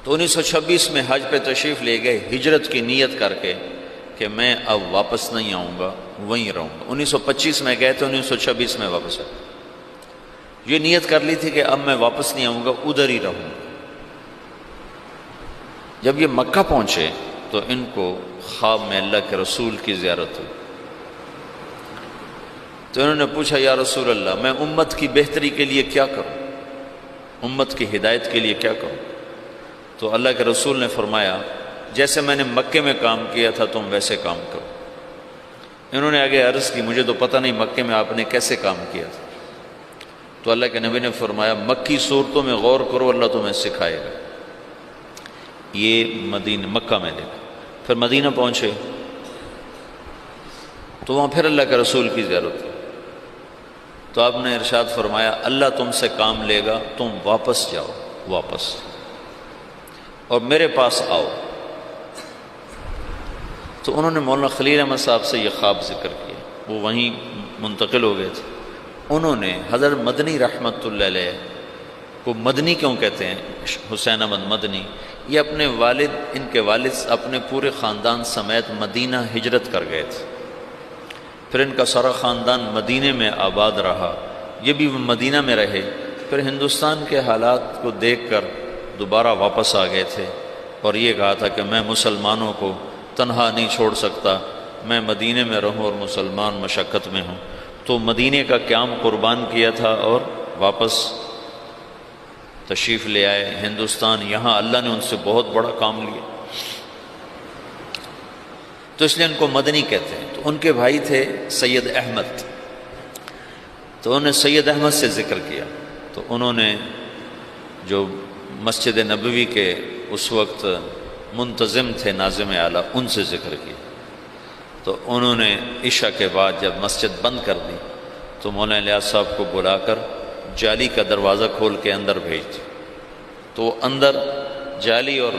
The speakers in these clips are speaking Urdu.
تو 1926 میں حج پہ تشریف لے گئے ہجرت کی نیت کر کے کہ میں اب واپس نہیں آؤں گا، وہیں رہوں گا۔ 1925 میں گئے تو 1926 میں واپس آئے۔ یہ نیت کر لی تھی کہ اب میں واپس نہیں آؤں گا، ادھر ہی رہوں گا۔ جب یہ مکہ پہنچے تو ان کو خواب میں اللہ کے رسول کی زیارت ہوئی، تو انہوں نے پوچھا یا رسول اللہ میں امت کی بہتری کے لیے کیا کروں، امت کی ہدایت کے لیے کیا کروں؟ تو اللہ کے رسول نے فرمایا جیسے میں نے مکے میں کام کیا تھا تم ویسے کام کرو۔ انہوں نے آگے عرض کی مجھے تو پتہ نہیں مکے میں آپ نے کیسے کام کیا تھا، تو اللہ کے نبی نے فرمایا مکی صورتوں میں غور کرو، اللہ تمہیں سکھائے گا۔ یہ مکہ میں دیکھا۔ پھر مدینہ پہنچے تو وہاں پھر اللہ کے رسول کی زیارت ہوئی، تو آپ نے ارشاد فرمایا اللہ تم سے کام لے گا، تم واپس جاؤ، واپس اور میرے پاس آؤ۔ تو انہوں نے مولانا خلیل احمد صاحب سے یہ خواب ذکر کیا، وہ وہیں منتقل ہو گئے تھے۔ انہوں نے حضرت مدنی رحمۃ اللہ علیہ کو مدنی کیوں کہتے ہیں، حسین احمد مدنی، یہ اپنے والد، ان کے والد اپنے پورے خاندان سمیت مدینہ ہجرت کر گئے تھے، پھر ان کا سارا خاندان مدینے میں آباد رہا، یہ بھی مدینہ میں رہے، پھر ہندوستان کے حالات کو دیکھ کر دوبارہ واپس آ گئے تھے اور یہ کہا تھا کہ میں مسلمانوں کو تنہا نہیں چھوڑ سکتا، میں مدینے میں رہوں اور مسلمان مشقت میں ہوں، تو مدینے کا قیام قربان کیا تھا اور واپس تشریف لے آئے ہندوستان۔ یہاں اللہ نے ان سے بہت بڑا کام لیا، تو اس لیے ان کو مدنی کہتے ہیں۔ تو ان کے بھائی تھے سید احمد، تو انہوں نے سید احمد سے ذکر کیا، تو انہوں نے جو مسجد نبوی کے اس وقت منتظم تھے ناظم اعلیٰ، ان سے ذکر کیا، تو انہوں نے عشاء کے بعد جب مسجد بند کر دی تو مولانا الیاس صاحب کو بلا کر جالی کا دروازہ کھول کے اندر بھیج دی، تو اندر جالی اور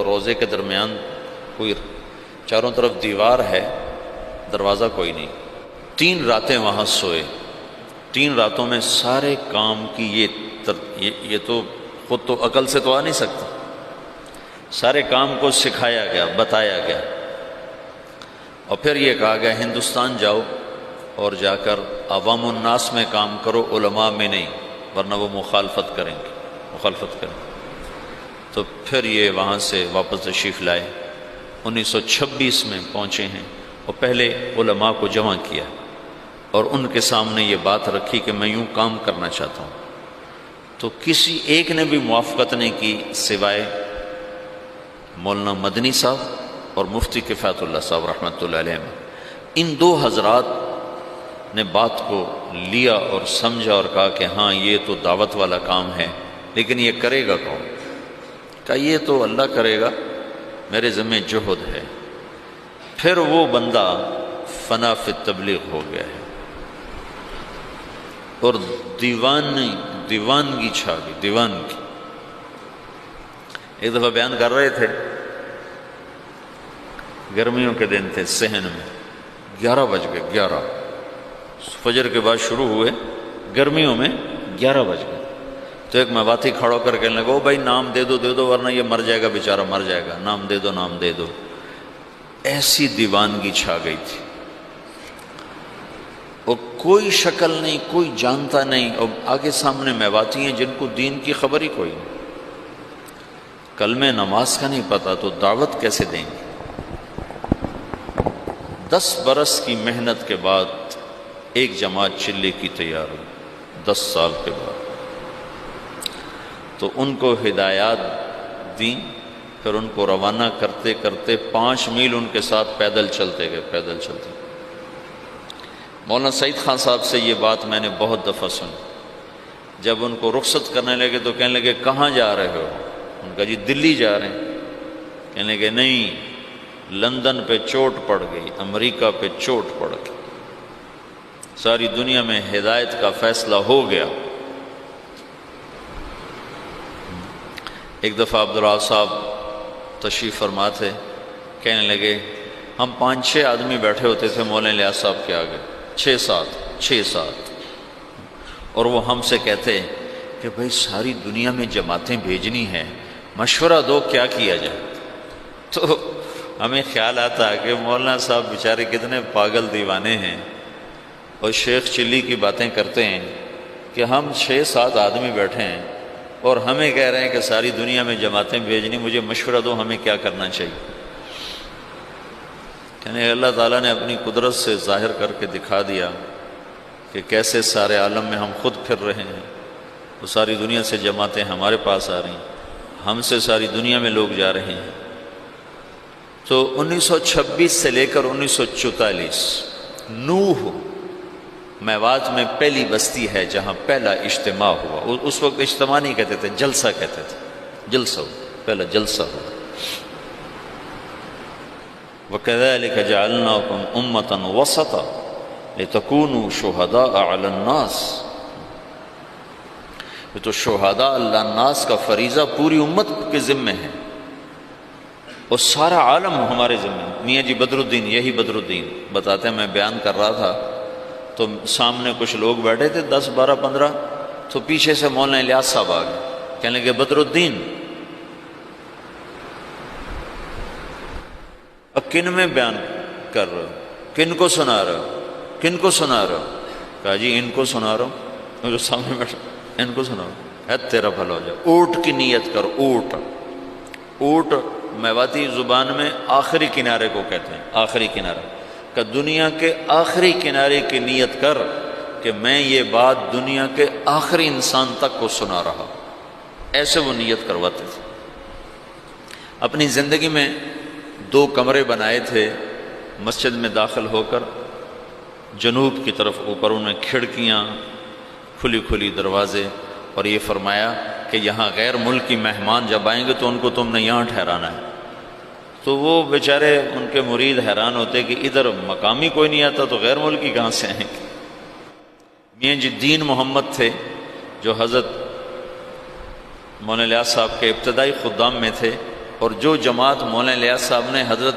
روزے کے درمیان کوئی چاروں طرف دیوار ہے، دروازہ کوئی نہیں۔ 3 راتیں وہاں سوئے، 3 راتوں میں سارے کام کی یہ تو خود تو عقل سے تو آ نہیں سکتا، سارے کام کو سکھایا گیا، بتایا گیا، اور پھر یہ کہا گیا ہندوستان جاؤ اور جا کر عوام الناس میں کام کرو، علماء میں نہیں، ورنہ وہ مخالفت کریں گے۔ تو پھر یہ وہاں سے واپس تشریف لائے، 1926 میں پہنچے ہیں، اور پہلے علماء کو جمع کیا اور ان کے سامنے یہ بات رکھی کہ میں یوں کام کرنا چاہتا ہوں، تو کسی ایک نے بھی موافقت نہیں کی سوائے مولانا مدنی صاحب اور مفتی کفایت اللہ صاحب رحمۃ اللہ علیہ۔ ان 2 حضرات نے بات کو لیا اور سمجھا اور کہا کہ ہاں یہ تو دعوت والا کام ہے، لیکن یہ کرے گا کون؟ کہا یہ تو اللہ کرے گا، میرے ذمہ جہد ہے۔ پھر وہ بندہ فنا فی تبلیغ ہو گیا ہے اور دیوانگی چھا گئی، دیوانگی۔ ایک دفعہ بیان کر رہے تھے، گرمیوں کے دن تھے، صحن میں 11 بج گئے، 11 فجر کے بعد شروع ہوئے، گرمیوں میں 11 بج گئے، تو ایک مواتی کھڑا کر کہنے لگا او بھائی نام دے دو ورنہ یہ مر جائے گا، بیچارہ مر جائے گا، نام دے دو۔ ایسی دیوانگی چھا گئی تھی، اور کوئی شکل نہیں، کوئی جانتا نہیں، اور آگے سامنے میواتی ہیں جن کو دین کی خبر ہی کوئی نہیں، کلمہ نماز کا نہیں پتہ، تو دعوت کیسے دیں گے؟ 10 برس کی محنت کے بعد ایک جماعت چلے کی تیار ہوئی، 10 سال کے بعد، تو ان کو ہدایات دیں، پھر ان کو روانہ کرتے کرتے 5 میل ان کے ساتھ پیدل چلتے گئے، پیدل چلتے۔ مولانا سعید خان صاحب سے یہ بات میں نے بہت دفعہ سنی، جب ان کو رخصت کرنے لگے تو کہنے لگے کہاں جا رہے ہو؟ ان کا جی دلی جا رہے ہیں۔ کہنے لگے نہیں، لندن پہ چوٹ پڑ گئی، امریکہ پہ چوٹ پڑ گئی، ساری دنیا میں ہدایت کا فیصلہ ہو گیا۔ ایک دفعہ عبداللہ صاحب تشریف فرما تھے، کہنے لگے ہم 5-6 آدمی بیٹھے ہوتے تھے مولانا الیاس صاحب کے آگے، 6-7، اور وہ ہم سے کہتے کہ بھائی ساری دنیا میں جماعتیں بھیجنی ہیں، مشورہ دو کیا کیا جائے۔ تو ہمیں خیال آتا کہ مولانا صاحب بیچارے کتنے پاگل دیوانے ہیں، اور شیخ چلی کی باتیں کرتے ہیں کہ ہم 6-7 آدمی بیٹھے ہیں اور ہمیں کہہ رہے ہیں کہ ساری دنیا میں جماعتیں بھیجنی، مجھے مشورہ دو ہمیں کیا کرنا چاہیے۔ یعنی اللہ تعالیٰ نے اپنی قدرت سے ظاہر کر کے دکھا دیا کہ کیسے سارے عالم میں ہم خود پھر رہے ہیں، وہ ساری دنیا سے جماعتیں ہمارے پاس آ رہی ہیں، ہم سے ساری دنیا میں لوگ جا رہے ہیں۔ تو 1926 سے لے کر 1944 نوح میوات میں پہلی بستی ہے جہاں پہلا اجتماع ہوا۔ اس وقت اجتماع نہیں کہتے تھے، جلسہ کہتے تھے، جلسہ ہوا، پہلا جلسہ ہوا۔ وَكَذَلِكَ جَعَلْنَاكُمْ أُمَّةً وَسَطًا لِتَكُونُوا شُهَدَاءَ عَلَى النَّاسِ۔ یہ تو شہداء اللہ الناس کا فریضہ پوری امت کے ذمہ ہے، اور سارا عالم ہمارے ذمہ۔ میاں جی بدر الدین، یہی بدر الدین بتاتے ہیں، میں بیان کر رہا تھا تو سامنے کچھ لوگ بیٹھے تھے 10 12 15، تو پیچھے سے مولانا الیاس صاحب آ گئے، کہنے لگے بدر الدین اب کن میں بیان کر رہے ہو، کن کو سنا رہے ہو، کن کو سنا رہے ہو؟ کہا جی ان کو سنا رہا ہوں، جو سامنے بیٹھا ان کو سنا رہا ہوں۔ تیرا بھلا ہو جائے، اونٹ کی نیت کر۔ اونٹ، اونٹ میواتی زبان میں آخری کنارے کو کہتے ہیں، آخری کنارہ، کہ دنیا کے آخری کنارے کی نیت کر کہ میں یہ بات دنیا کے آخری انسان تک کو سنا رہا، ایسے وہ نیت کرواتے تھے۔ اپنی زندگی میں 2 کمرے بنائے تھے مسجد میں داخل ہو کر، جنوب کی طرف اوپر ان میں کھڑکیاں، کھلی کھلی دروازے، اور یہ فرمایا کہ یہاں غیر ملکی مہمان جب آئیں گے تو ان کو تم نے یہاں ٹھہرانا ہے۔ تو وہ بیچارے ان کے مرید حیران ہوتے کہ ادھر مقامی کوئی نہیں آتا تو غیر ملکی کہاں سے آئیں گے۔ میاں جی دین محمد تھے جو حضرت مولانا الیاس صاحب کے ابتدائی خدام میں تھے، اور جو جماعت مولانا الیاس صاحب نے حضرت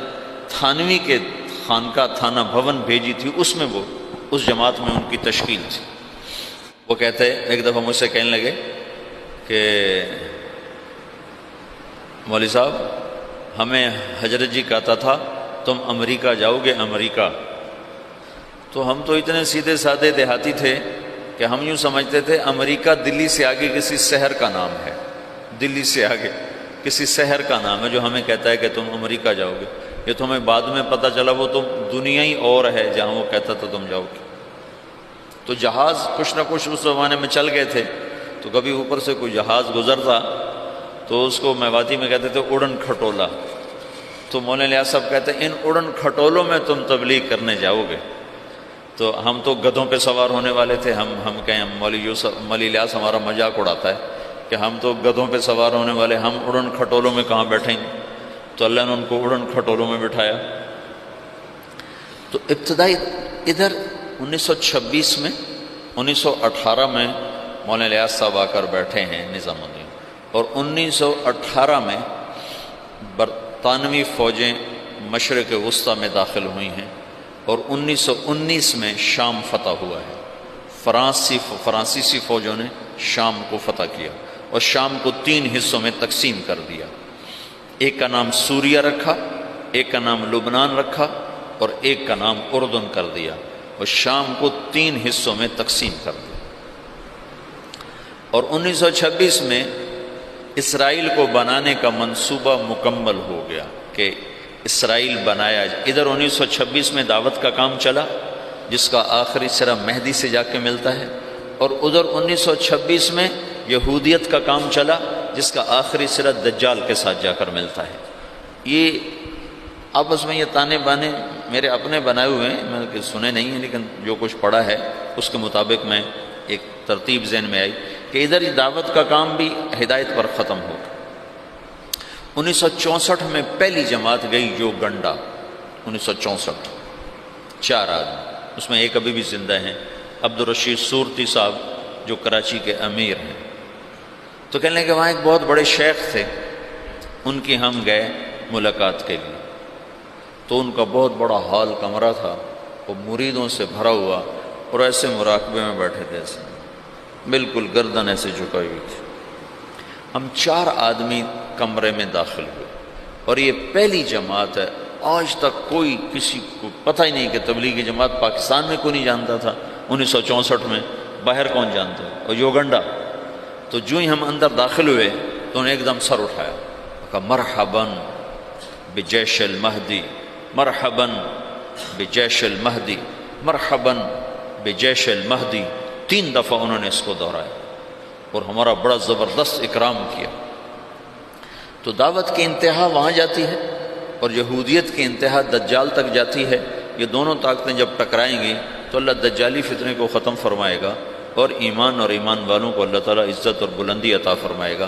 تھانوی کے خانقاہ تھانہ بھون بھیجی تھی، اس میں وہ اس جماعت میں ان کی تشکیل تھی۔ وہ کہتے ایک دفعہ مجھ سے کہنے لگے کہ مولوی صاحب ہمیں حضرت جی کہتا تھا تم امریکہ جاؤ گے، امریکہ۔ تو ہم تو اتنے سیدھے سادے دیہاتی تھے کہ ہم یوں سمجھتے تھے امریکہ دلی سے آگے کسی شہر کا نام ہے، دلی سے آگے کسی شہر کا نام ہے جو ہمیں کہتا ہے کہ تم امریکہ جاؤ گے۔ یہ تو ہمیں بعد میں پتہ چلا وہ تو دنیا ہی اور ہے جہاں وہ کہتا تھا تم جاؤ گے۔ تو جہاز کچھ نہ کچھ اس زمانے میں چل گئے تھے، تو کبھی اوپر سے کوئی جہاز گزرتا تو اس کو میواتی میں کہتے تھے اڑن کھٹولا۔ تو مولانا الیاس صاحب کہتے ہیں ان اڑن کھٹولوں میں تم تبلیغ کرنے جاؤ گے۔ تو ہم تو گدھوں پہ سوار ہونے والے تھے، ہم کہیں مولوی الیاس ہمارا مذاق اڑاتا ہے کہ ہم تو گدھوں پہ سوار ہونے والے، ہم اڑن کھٹولوں میں کہاں بیٹھیں گے۔ تو اللہ نے ان کو اڑن کھٹولوں میں بٹھایا۔ تو ابتدائی ادھر 1926 میں 1918 میں مولانا الیاس صاحب آ کر بیٹھے ہیں نظام الدین، اور 1918 میں برطانوی فوجیں مشرق وسطیٰ میں داخل ہوئی ہیں، اور 1919 میں شام فتح ہوا ہے۔ فرانسیسی فوجوں نے شام کو فتح کیا اور شام کو 3 حصوں میں تقسیم کر دیا۔ ایک کا نام سوریہ رکھا، ایک کا نام لبنان رکھا، اور ایک کا نام اردن کر دیا، اور شام کو 3 حصوں میں تقسیم کر دیا۔ اور 1926 میں اسرائیل کو بنانے کا منصوبہ مکمل ہو گیا کہ اسرائیل بنایا۔ ادھر 1926 میں دعوت کا کام چلا جس کا آخری سرا مہدی سے جا کے ملتا ہے، اور ادھر 1926 میں یہودیت کا کام چلا جس کا آخری سرا دجال کے ساتھ جا کر ملتا ہے۔ یہ آپس میں یہ تانے بانے میرے اپنے بنائے ہوئے ہیں، میں نے سنے نہیں ہیں، لیکن جو کچھ پڑھا ہے اس کے مطابق میں ایک ترتیب ذہن میں آئی کہ ادھر ہی دعوت کا کام بھی ہدایت پر ختم ہو گیا۔ 1964 میں پہلی جماعت گئی جو گنڈا، 1964، 4 آدمی، اس میں ایک ابھی بھی زندہ ہیں، عبدالرشید صورتی صاحب جو کراچی کے امیر ہیں۔ تو کہنے کہ وہاں ایک بہت بڑے شیخ تھے، ان کی ہم گئے ملاقات کے لیے، تو ان کا بہت بڑا ہال کمرہ تھا، وہ مریدوں سے بھرا ہوا، اور ایسے مراقبے میں بیٹھے تھے، ایسے بالکل گردن ایسے جھکائی ہوئی تھی۔ ہم 4 آدمی کمرے میں داخل ہوئے، اور یہ پہلی جماعت ہے، آج تک کوئی کسی کو پتہ ہی نہیں کہ تبلیغی جماعت پاکستان میں کوئی نہیں جانتا تھا 1964 میں، باہر کون جانتا ہے، اور یوگنڈا۔ تو جو ہی ہم اندر داخل ہوئے تو انہیں ایک دم سر اٹھایا، کہا مرحباً بجیش المہدی، مرحباً بجیش المہدی، مرحباً بجیش المہدی، 3 دفعہ انہوں نے اس کو دہرایا، اور ہمارا بڑا زبردست اکرام کیا۔ تو دعوت کی انتہا وہاں جاتی ہے، اور یہودیت کی انتہا دجال تک جاتی ہے۔ یہ دونوں طاقتیں جب ٹکرائیں گی تو اللہ دجالی فتنے کو ختم فرمائے گا، اور ایمان اور ایمان والوں کو اللہ تعالیٰ عزت اور بلندی عطا فرمائے گا۔